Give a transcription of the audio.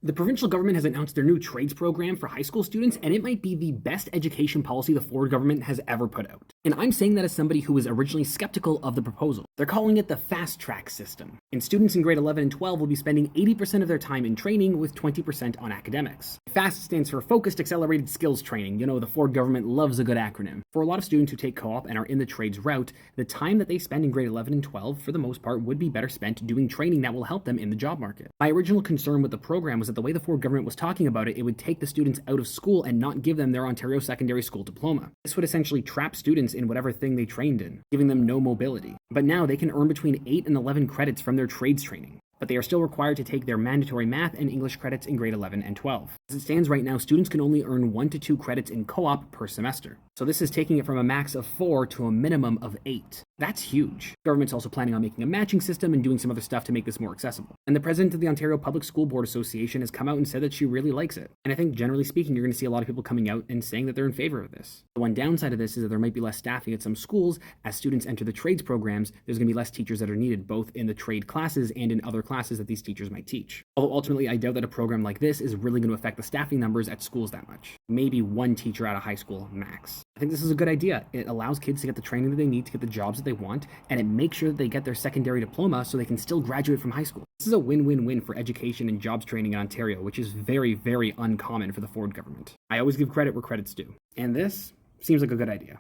The provincial government has announced their new trades program for high school students, and it might be the best education policy the Ford government has ever put out. And I'm saying that as somebody who was originally skeptical of the proposal. They're calling it the fast track system. And students in grade 11 and 12 will be spending 80% of their time in training with 20% on academics. FAST stands for Focused Accelerated Skills Training. You know, the Ford government loves a good acronym. For a lot of students who take co-op and are in the trades route, the time that they spend in grade 11 and 12, for the most part, would be better spent doing training that will help them in the job market. My original concern with the program was that the way the Ford government was talking about it, it would take the students out of school and not give them their Ontario secondary school diploma. This would essentially trap students in whatever thing they trained in, giving them no mobility. But now they can earn between 8 and 11 credits from their trades training, but they are still required to take their mandatory math and English credits in grade 11 and 12. As it stands right now, students can only earn 1 to 2 credits in co-op per semester. So this is taking it from a max of 4 to a minimum of 8. That's huge. The government's also planning on making a matching system and doing some other stuff to make this more accessible. And the president of the Ontario Public School Board Association has come out and said that she really likes it. And I think generally speaking, you're going to see a lot of people coming out and saying that they're in favor of this. The one downside of this is that there might be less staffing at some schools. As students enter the trades programs, there's going to be less teachers that are needed, both in the trade classes and in other classes that these teachers might teach. Although ultimately, I doubt that a program like this is really going to affect the staffing numbers at schools that much. Maybe one teacher at a high school max. I think this is a good idea. It allows kids to get the training that they need to get the jobs that they want, and it makes sure that they get their secondary diploma so they can still graduate from high school. This is a win-win-win for education and jobs training in Ontario, which is very, very uncommon for the Ford government. I always give credit where credit's due, and this seems like a good idea.